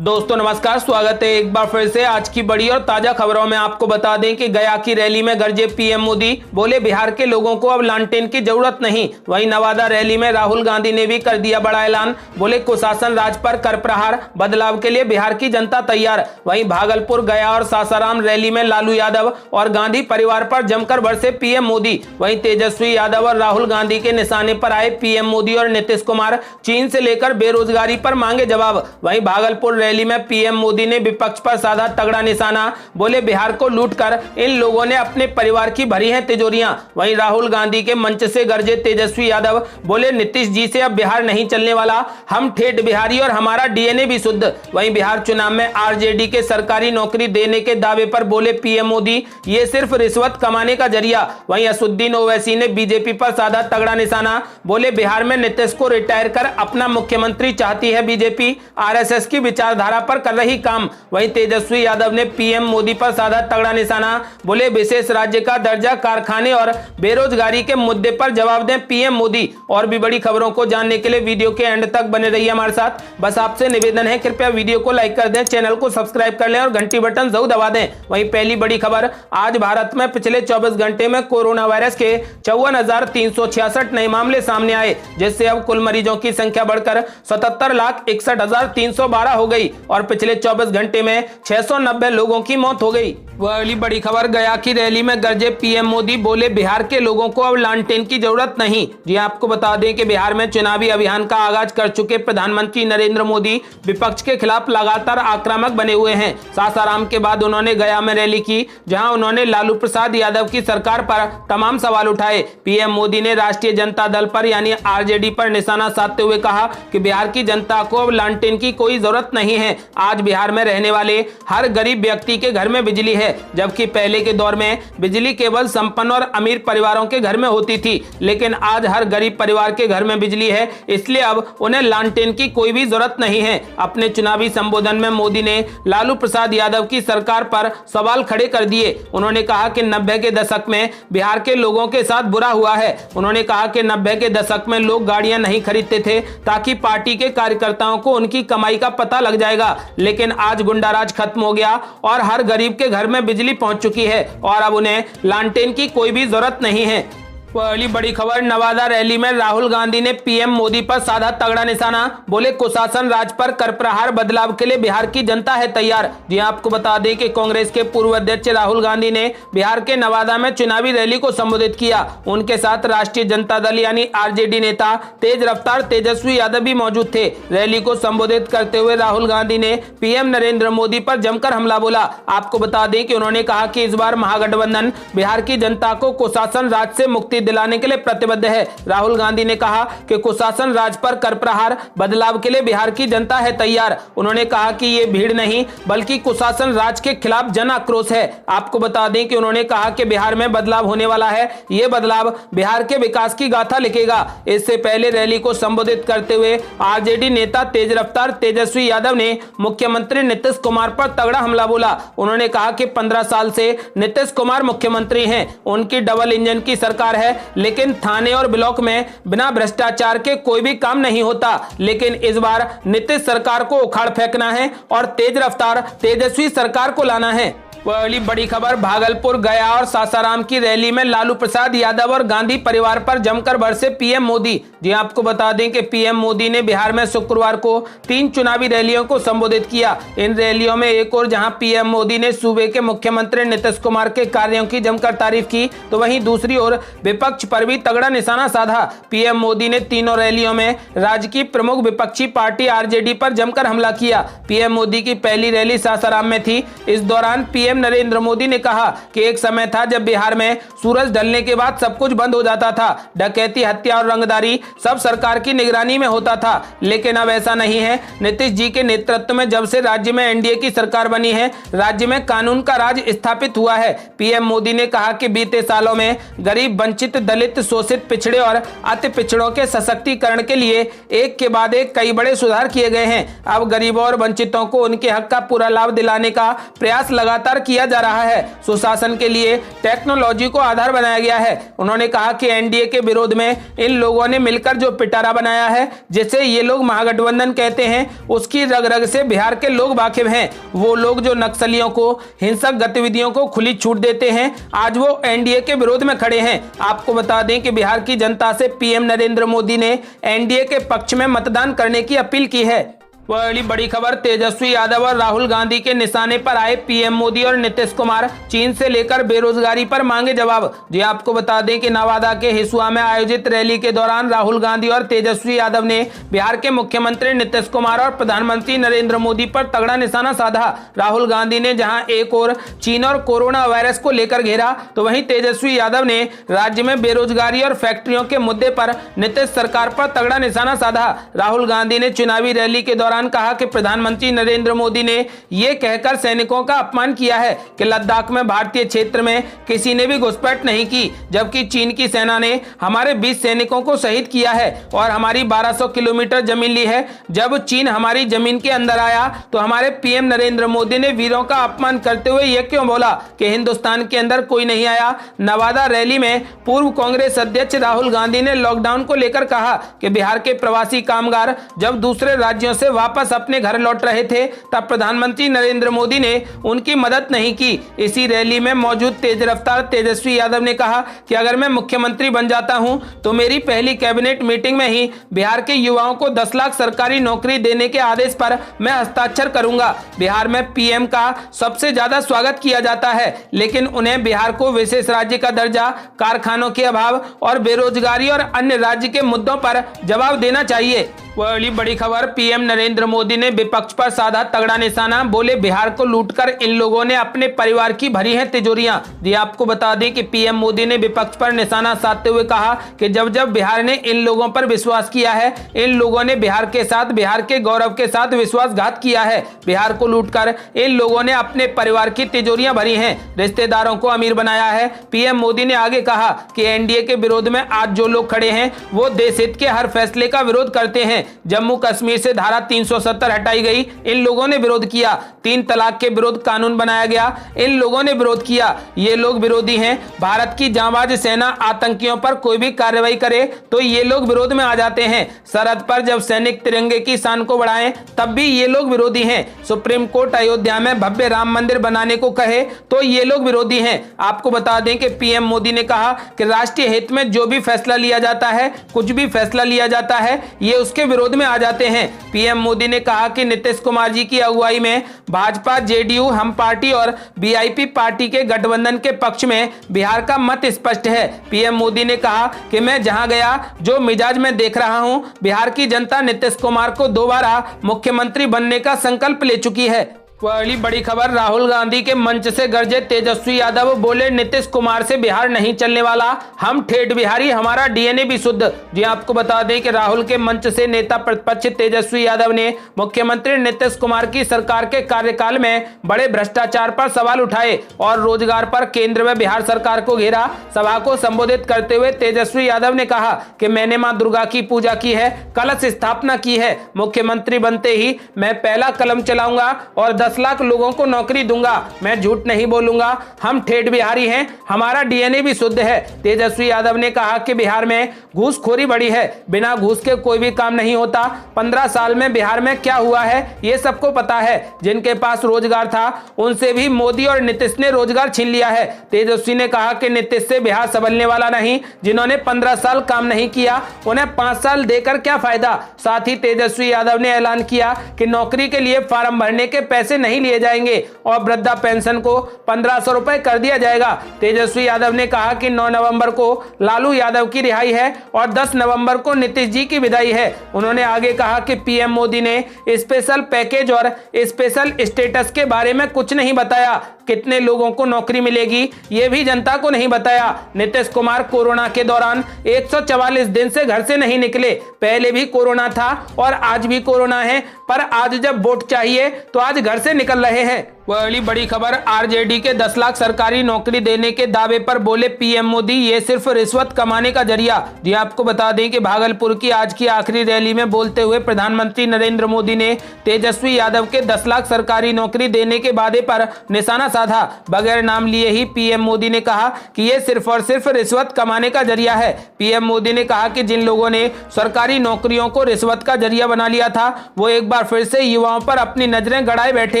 दोस्तों नमस्कार, स्वागत है एक बार फिर से आज की बड़ी और ताजा खबरों में। आपको बता दें कि गया की रैली में गरजे पीएम मोदी, बोले बिहार के लोगों को अब लालटेन की जरूरत नहीं। वहीं नवादा रैली में राहुल गांधी ने भी कर दिया बड़ा ऐलान, बोले कुशासन राज पर कर प्रहार, बदलाव के लिए बिहार की जनता तैयार। वहीं भागलपुर, गया और सासाराम रैली में लालू यादव और गांधी परिवार पर जमकर बरसे पीएम मोदी। वहीं तेजस्वी यादव और राहुल गांधी के निशाने पर आए पीएम मोदी और नीतीश कुमार, चीन से लेकर बेरोजगारी पर मांगे जवाब। वहीं भागलपुर रैली में पीएम मोदी ने विपक्ष पर साधा तगड़ा निशाना, बोले बिहार को लूटकर इन लोगों ने अपने परिवार की भरी हैं तिजोरियां। वहीं राहुल गांधी के मंच से गरजे तेजस्वी यादव, बोले नीतीश जी से अब बिहार नहीं चलने वाला, हम ठेठ बिहारी और हमारा डीएनए भी शुद्ध। वहीं बिहार चुनाव में आरजेडी के सरकारी नौकरी देने के दावे पर बोले पीएम मोदी, ये सिर्फ रिश्वत कमाने का जरिया। वहीं असुद्दीन ओवैसी ने बीजेपी पर साधा तगड़ा निशाना, बोले बिहार में नीतीश को रिटायर कर अपना मुख्यमंत्री चाहती है बीजेपी, आरएसएस की विचारधारा पर कर रही काम। वहीं तेजस्वी यादव ने पीएम मोदी पर साधा तगड़ा निशाना, बोले विशेष राज्य का दर्जा, कारखाने और बेरोजगारी के मुद्दे पर जवाब दें पीएम मोदी। और भी बड़ी खबरों को जानने के लिए वीडियो के एंड तक बने रहिए हमारे साथ। बस आपसे निवेदन है, कृपया वीडियो को लाइक कर दें, चैनल को सब्सक्राइब कर लें और घंटी बटन जरूर दबा दें। वहीं पहली बड़ी खबर, आज भारत में पिछले 24 घंटे में कोरोना वायरस के 54,366 नए मामले सामने आए, जिससे अब कुल मरीजों की संख्या बढ़कर 77,61,312 हो गई और पिछले 24 घंटे में 690 लोगों की मौत हो गई। अगली बड़ी खबर, गया की रैली में गरजे पीएम मोदी, बोले बिहार के लोगों को अब लालटेन की जरूरत नहीं। जी आपको बता दें कि बिहार में चुनावी अभियान का आगाज कर चुके प्रधानमंत्री नरेंद्र मोदी विपक्ष के खिलाफ लगातार आक्रामक बने हुए हैं। सासाराम के बाद उन्होंने गया में रैली की, जहां उन्होंने लालू प्रसाद यादव की सरकार पर तमाम सवाल उठाए। पीएम मोदी ने राष्ट्रीय जनता दल पर यानी आरजेडी पर निशाना साधते हुए कहा कि बिहार की जनता को अब लालटेन की कोई जरूरत नहीं है। आज बिहार में रहने वाले हर गरीब व्यक्ति के घर में बिजली है, जबकि पहले के दौर में बिजली केवल संपन्न और अमीर परिवारों के घर में होती थी, लेकिन आज हर गरीब परिवार के घर में बिजली है, इसलिए अब उन्हें लालटेन की कोई भी जरूरत नहीं है। अपने चुनावी संबोधन में मोदी ने लालू प्रसाद यादव की सरकार पर सवाल खड़े कर दिए। उन्होंने कहा कि 90 के दशक में बिहार के लोगों के साथ बुरा हुआ है। उन्होंने कहा कि 90 के दशक में लोग गाड़ियां नहीं खरीदते थे ताकि पार्टी के कार्यकर्ताओं को उनकी कमाई का पता लग जाएगा, लेकिन आज गुंडाराज खत्म हो गया और हर गरीब के घर में बिजली पहुंच चुकी है और अब उन्हें लालटेन की कोई भी जरूरत नहीं है। पहली बड़ी खबर, नवादा रैली में राहुल गांधी ने पीएम मोदी पर साधा तगड़ा निशाना, बोले कुशासन राज पर कर प्रहार, बदलाव के लिए बिहार की जनता है तैयार। जी आपको बता दें कि कांग्रेस के पूर्व अध्यक्ष राहुल गांधी ने बिहार के नवादा में चुनावी रैली को संबोधित किया। उनके साथ राष्ट्रीय जनता दल यानी आरजेडी नेता तेज रफ्तार तेजस्वी यादव भी मौजूद थे। रैली को संबोधित करते हुए राहुल गांधी ने पीएम नरेंद्र मोदी पर जमकर हमला बोला। आपको बता दें कि उन्होंने कहा कि इस बार महागठबंधन बिहार की जनता को कुशासन राज से मुक्ति दिलाने के लिए प्रतिबद्ध है। राहुल गांधी ने कहा कि कुशासन राज पर कर प्रहार, बदलाव के लिए बिहार की जनता है तैयार। उन्होंने कहा कि ये भीड़ नहीं बल्कि कुशासन राज के खिलाफ जन आक्रोश है। आपको बता दें कि उन्होंने कहा कि बिहार में बदलाव होने वाला है, ये बदलाव बिहार के विकास की गाथा लिखेगा। इससे पहले रैली को संबोधित करते हुए आरजेडी नेता तेज रफ्तार तेजस्वी यादव ने मुख्यमंत्री नीतीश कुमार पर तगड़ा हमला बोला। उन्होंने कहा कि 15 साल से नीतीश कुमार मुख्यमंत्री हैं, उनकी डबल इंजन की सरकार है, लेकिन थाने और ब्लॉक में बिना भ्रष्टाचार के कोई भी काम नहीं होता। लेकिन इस बार नीतीश सरकार को उखाड़ फेंकना है और तेज रफ्तार तेजस्वी सरकार को लाना है। पहली बड़ी खबर, भागलपुर, गया और सासाराम की रैली में लालू प्रसाद यादव और गांधी परिवार पर जमकर बरसे पीएम मोदी। जी आपको बता दें कि पीएम मोदी ने बिहार में शुक्रवार को 3 चुनावी रैलियों को संबोधित किया। इन रैलियों में एक और जहां पीएम मोदी ने सूबे के मुख्यमंत्री नीतीश कुमार के कार्यों की जमकर तारीफ की, तो वहीं दूसरी ओर विपक्ष पर भी तगड़ा निशाना साधा। पीएम मोदी ने तीनों रैलियों में राज्य की प्रमुख विपक्षी पार्टी आरजेडी पर जमकर हमला किया। पीएम मोदी की पहली रैली सासाराम में थी। इस दौरान पीएम नरेंद्र मोदी ने कहा कि एक समय था जब बिहार में सूरज ढलने के बाद सब कुछ बंद हो जाता था, डकैती, हत्या और रंगदारी सब सरकार की निगरानी में होता था, लेकिन अब ऐसा नहीं है। नीतीश जी के नेतृत्व में जब से राज्य में एनडीए की सरकार बनी है, राज्य में कानून का राज स्थापित हुआ है। पीएम मोदी ने कहा कि बीते सालों में गरीब, वंचित, दलित, शोषित, पिछड़े और अति पिछड़ों के सशक्तिकरण के लिए एक के बाद एक कई बड़े सुधार किए गए हैं। अब गरीबों और वंचितों को उनके हक का पूरा लाभ दिलाने का प्रयास लगातार विस्तार किया जा रहा है। सुशासन के लिए टेक्नोलॉजी को आधार बनाया गया है। उन्होंने कहा कि एनडीए के विरोध में इन लोगों ने मिलकर जो पिटारा बनाया है, जिसे ये लोग महागठबंधन कहते हैं, उसकी रग रग से बिहार के लोग वाकिफ हैं। वो लोग जो नक्सलियों को, हिंसक गतिविधियों को खुली छूट देते हैं, आज वो एनडीए के विरोध में खड़े हैं। आपको बता दें कि बिहार की जनता से पीएम नरेंद्र मोदी ने एनडीए के पक्ष में मतदान करने की अपील की है। बड़ी खबर, तेजस्वी यादव और राहुल गांधी के निशाने पर आए पीएम मोदी और नीतीश कुमार। चीन से लेकर बेरोजगारी पर मांगे जवाब। जी आपको बता दें कि नवादा के हिसुआ में आयोजित रैली के दौरान राहुल गांधी और तेजस्वी यादव ने बिहार के मुख्यमंत्री नीतीश कुमार और प्रधानमंत्री नरेंद्र मोदी पर तगड़ा निशाना साधा। राहुल गांधी ने जहां एक और चीन और कोरोना वायरस को लेकर घेरा, तो वहीं तेजस्वी यादव ने राज्य में बेरोजगारी और फैक्ट्रियों के मुद्दे पर नीतीश सरकार पर तगड़ा निशाना साधा। राहुल गांधी ने चुनावी रैली के दौरान कहा कि प्रधानमंत्री नरेंद्र मोदी ने यह कहकर सैनिकों का अपमान किया है कि लद्दाख में भारतीय क्षेत्र में किसी ने भी घुसपैठ नहीं की, जबकि चीन की सेना ने हमारे 20 सैनिकों को शहीद किया है और हमारी 1200 किलोमीटर जमीन ली है। जब चीन हमारी जमीन के अंदर आया तो हमारे पीएम नरेंद्र मोदी ने वीरों का अपमान करते हुए यह क्यों बोला कि हिंदुस्तान के अंदर कोई नहीं आया। नवादा रैली में पूर्व कांग्रेस अध्यक्ष राहुल गांधी ने लॉकडाउन को लेकर कहा कि बिहार के प्रवासी कामगार जब दूसरे राज्यों से वापस अपने घर लौट रहे थे, तब प्रधानमंत्री नरेंद्र मोदी ने उनकी मदद नहीं की। इसी रैली में मौजूद तेज रफ्तार तेजस्वी यादव ने कहा कि अगर मैं मुख्यमंत्री बन जाता हूं तो मेरी पहली कैबिनेट मीटिंग में ही बिहार के युवाओं को 10 लाख सरकारी नौकरी देने के आदेश पर मैं हस्ताक्षर करूंगा। बिहार में पीएम का सबसे ज्यादा स्वागत किया जाता है, लेकिन उन्हें बिहार को विशेष राज्य का दर्जा, कारखानों के अभाव और बेरोजगारी और अन्य राज्य के मुद्दों पर जवाब देना चाहिए। बड़ी खबर, पीएम नरेंद्र मोदी ने विपक्ष पर साधा तगड़ा निशाना। बोले बिहार को लूटकर इन लोगों ने अपने परिवार की भरी हैं तिजोरियां। जी आपको बता दें कि पीएम मोदी ने विपक्ष पर निशाना साधते हुए कहा कि जब जब बिहार ने इन लोगों पर विश्वास किया है, इन लोगों ने बिहार के साथ, बिहार के गौरव के साथ विश्वासघात किया है। बिहार को लूटकर इन लोगों ने अपने परिवार की तिजोरियां भरी हैं, रिश्तेदारों को अमीर बनाया है। पीएम मोदी ने आगे कहा कि एनडीए के विरोध में आज जो लोग खड़े हैं वो देश हित के हर फैसले का विरोध करते हैं। जम्मू कश्मीर से धारा 370 हटाई गई, इन लोगों ने विरोध किया। 3 तलाक के विरोध कानून बनाया गया, इन लोगों ने विरोध किया। ये लोग विरोधी हैं। भारत की जांबाज सेना आतंकियों पर कोई भी कार्रवाई करे तो ये लोग विरोध में आ जाते हैं। सरहद पर जब सैनिक तिरंगे की शान को बढ़ाएं तब भी ये लोग विरोधी हैं। सुप्रीम कोर्ट अयोध्या में भव्य राम मंदिर बनाने को कहे तो ये लोग विरोधी हैं। आपको बता दें कि पीएम मोदी ने कहा कि राष्ट्रीय हित में जो भी फैसला लिया जाता है, कुछ भी फैसला लिया जाता है, ये उसके विरोध में आ जाते हैं। पीएम मोदी ने कहा कि नीतीश कुमार जी की अगुवाई में भाजपा, जेडीयू, हम पार्टी और वीआईपी पार्टी के गठबंधन के पक्ष में बिहार का मत स्पष्ट है। पीएम मोदी ने कहा कि मैं जहां गया जो मिजाज में देख रहा हूं, बिहार की जनता नीतीश कुमार को दोबारा मुख्यमंत्री बनने का संकल्प ले चुकी है। बड़ी खबर, राहुल गांधी के मंच से गरजे तेजस्वी यादव। बोले नीतीश कुमार से बिहार नहीं चलने वाला, हम ठेठ बिहारी, हमारा डीएनए भी शुद्ध। जी आपको बता दें कि राहुल के मंच से नेता प्रतिपक्ष तेजस्वी यादव ने मुख्यमंत्री नीतीश कुमार की सरकार के कार्यकाल में बड़े भ्रष्टाचार पर सवाल उठाए और रोजगार पर केंद्र व बिहार सरकार को घेरा। सभा को संबोधित करते हुए तेजस्वी यादव ने कहा कि मैंने मां दुर्गा की पूजा की है, कलश स्थापना की है, मुख्यमंत्री बनते ही मैं पहला कलम चलाऊंगा और 10 लाख लोगों को नौकरी दूंगा। मैं झूठ नहीं बोलूंगा, हम ठेठ बिहारी हैं, हमारा डीएनए भी शुद्ध है। तेजस्वी यादव ने कहा कि बिहार में घूसखोरी बढ़ी है, बिना घूस के कोई भी काम नहीं होता। 15 साल में बिहार में क्या हुआ है ये सबको पता है। जिनके पास रोजगार था उनसे भी मोदी और नीतीश ने रोजगार छीन लिया है। तेजस्वी ने कहा कि नीतीश से बिहार संभलने वाला नहीं। जिन्होंने 15 साल काम नहीं किया उन्हें 5 साल देकर क्या फायदा। साथ ही तेजस्वी यादव ने ऐलान किया कि नौकरी के लिए फॉर्म भरने के पैसे नहीं लिए जाएंगे और वृद्धा पेंशन को 1500 रुपए कर दिया जाएगा। तेजस्वी यादव ने कहा कि 9 नवंबर को लालू यादव की रिहाई है और 10 नवंबर को नीतीश जी की विदाई है। उन्होंने आगे कहा कि पीएम मोदी ने स्पेशल पैकेज और स्पेशल स्टेटस के बारे में कुछ नहीं बताया। कितने लोगों को नौकरी मिलेगी ये भी जनता को नहीं बताया। नीतीश कुमार कोरोना के दौरान 144 दिन से घर से नहीं निकले। पहले भी कोरोना था और आज भी कोरोना है, पर आज जब वोट चाहिए तो आज घर से निकल रहे हैं। वह अगली बड़ी खबर, आरजेडी के 10 लाख सरकारी नौकरी देने के दावे पर बोले पीएम मोदी ये सिर्फ रिश्वत कमाने का जरिया। जी आपको बता दें कि भागलपुर की आज की आखिरी रैली में बोलते हुए प्रधानमंत्री नरेंद्र मोदी ने तेजस्वी यादव के 10 लाख सरकारी नौकरी देने के वादे पर निशाना साधा। बगैर नाम लिए ही पीएम मोदी ने कहा कि ये सिर्फ और सिर्फ रिश्वत कमाने का जरिया है। पीएम मोदी ने कहा कि जिन लोगों ने सरकारी नौकरियों को रिश्वत का जरिया बना लिया था वो एक बार फिर से युवाओं पर अपनी नजरें गड़ाए बैठे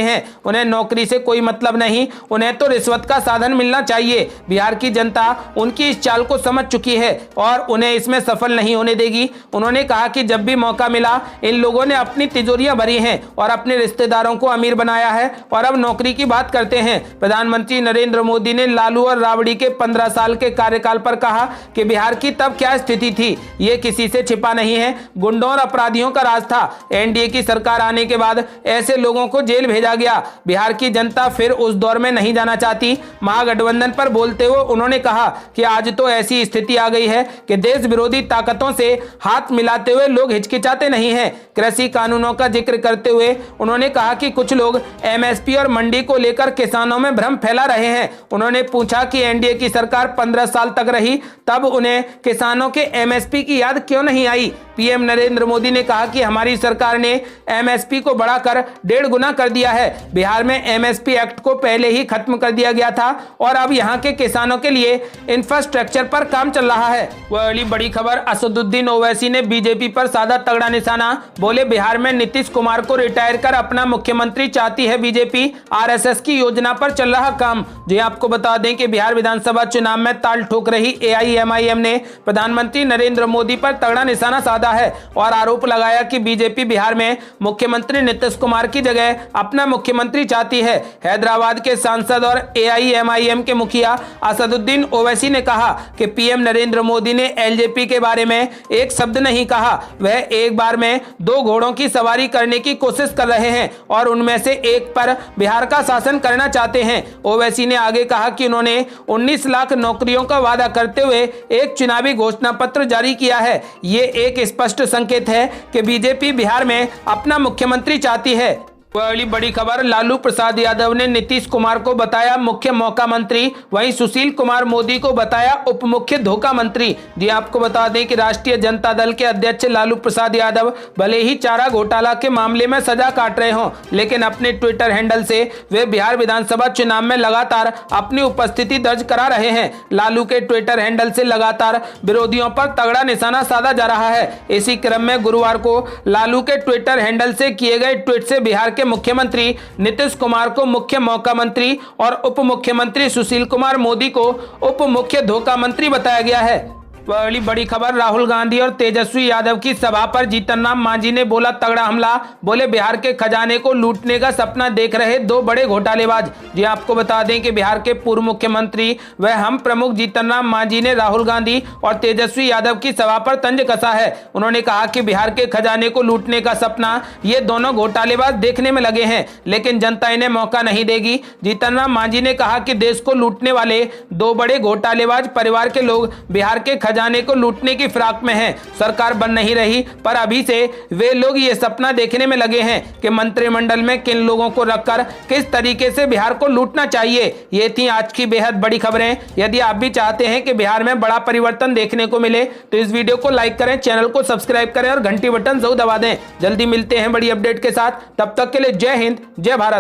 हैं। उन्हें नौकरी से कोई मतलब नहीं, उन्हें तो रिश्वत का साधन मिलना चाहिए। बिहार की जनता उनकी इस चाल को समझ चुकी है और उन्हें इसमें सफल नहीं होने देगी। उन्होंने कहा कि जब भी मौका मिला इन लोगों ने अपनी तिजोरियां भरी हैं और अपने रिश्तेदारों को अमीर बनाया है और अब नौकरी की बात करते हैं। प्रधानमंत्री नरेंद्र मोदी ने लालू और राबड़ी के 15 साल के कार्यकाल पर कहा कि बिहार की तब क्या स्थिति थी ये किसी से छिपा नहीं है, गुंडों और अपराधियों का राज था। एनडीए की सरकार आने के बाद ऐसे लोगों को जेल भेजा गया। बिहार की जनता फिर उस दौर में नहीं जाना चाहती। महागठबंधन पर बोलते हुए उन्होंने कहा कि आज तो ऐसी स्थिति आ गई है कि देश विरोधी ताकतों से हाथ मिलाते हुए लोग हिचकिचाते नहीं हैं। कृषि कानूनों का जिक्र करते हुए उन्होंने कहा कि कुछ लोग एमएसपी और मंडी को लेकर किसानों में भ्रम फैला रहे हैं। उन्होंने पूछा कि एनडीए की सरकार 15 साल तक रही तब उन्हें किसानों के एमएसपी की याद क्यों नहीं आई। पीएम नरेंद्र मोदी ने कहा कि हमारी सरकार ने एमएसपी को बढ़ाकर 1.5 गुना कर दिया है। बिहार में एमएसपी एक्ट को पहले ही खत्म कर दिया गया था और अब यहां के किसानों के लिए इंफ्रास्ट्रक्चर पर काम चल रहा है। वह अगली बड़ी खबर, असदुद्दीन ओवैसी ने बीजेपी पर साधा तगड़ा निशाना। बोले बिहार में नीतीश कुमार को रिटायर कर अपना मुख्यमंत्री चाहती है बीजेपी, आरएसएस की योजना पर चल रहा काम। जी आपको बता दें कि बिहार विधानसभा चुनाव में ताल ठोक रही एआईएमआईएम ने प्रधानमंत्री नरेंद्र मोदी पर तगड़ा निशाना साधा है और आरोप लगाया कि बीजेपी बिहार में मुख्यमंत्री नीतीश कुमार की जगह अपना मुख्यमंत्री चाहती है। हैदराबाद के सांसद और एआईएमआईएम के मुखिया असदुद्दीन ओवैसी ने कहा कि पीएम नरेंद्र मोदी ने एलजेपी के बारे में एक शब्द नहीं कहा। वह एक बार में 2 घोड़ों की सवारी करने की कोशिश कर रहे हैं और उनमें से एक पर बिहार का शासन करना चाहते हैं। ओवैसी ने आगे कहा कि उन्होंने 19 लाख नौकरियों का वादा करते हुए एक चुनावी घोषणा पत्र जारी किया है। ये एक स्पष्ट संकेत है कि बीजेपी बिहार में अपना मुख्यमंत्री चाहती है। वह अगली बड़ी खबर, लालू प्रसाद यादव ने नीतीश कुमार को बताया मुख्य मौका मंत्री, वहीं सुशील कुमार मोदी को बताया उप मुख्य धोखा मंत्री। जी आपको बता दें कि राष्ट्रीय जनता दल के अध्यक्ष लालू प्रसाद यादव भले ही चारा घोटाला के मामले में सजा काट रहे हों, लेकिन अपने ट्विटर हैंडल से वे बिहार विधानसभा चुनाव में लगातार अपनी उपस्थिति दर्ज करा रहे हैं। लालू के ट्विटर हैंडल से लगातार विरोधियों पर तगड़ा निशाना साधा जा रहा है। इसी क्रम में गुरुवार को लालू के ट्विटर हैंडल से किए गए ट्वीट से बिहार के मुख्यमंत्री नीतीश कुमार को मुख्य मौका मंत्री और उप मुख्यमंत्री सुशील कुमार मोदी को उप मुख्य धोखा मंत्री बताया गया है। वह अगली बड़ी खबर, राहुल गांधी और तेजस्वी यादव की सभा पर जीतन राम मांझी ने बोला तगड़ा हमला। बोले बिहार के खजाने को लूटने का सपना देख रहे 2 बड़े घोटालेबाज। जी आपको बता दें कि बिहार के पूर्व मुख्यमंत्री व हम प्रमुख जीतन राम मांझी ने राहुल गांधी और तेजस्वी यादव की सभा पर तंज कसा है। उन्होंने कहा कि बिहार के खजाने को लूटने का सपना ये दोनों घोटालेबाज देखने में लगे हैं, लेकिन जनता इन्हें मौका नहीं देगी। जीतन राम मांझी ने कहा कि देश को लूटने वाले 2 बड़े घोटालेबाज परिवार के लोग बिहार के खजाने को लूटने की फिराक में हैं। सरकार बन नहीं रही पर अभी से वे लोग ये सपना देखने में लगे हैं कि मंत्रिमंडल में किन लोगों को रखकर किस तरीके से बिहार को लूटना चाहिए। ये थी आज की बेहद बड़ी खबरें। यदि आप भी चाहते हैं कि बिहार में बड़ा परिवर्तन देखने को मिले तो इस वीडियो को लाइक करें, चैनल को सब्सक्राइब करें और घंटी बटन जरूर दबा दें। जल्दी मिलते हैं बड़ी अपडेट के साथ, तब तक के लिए जय हिंद, जय भारत।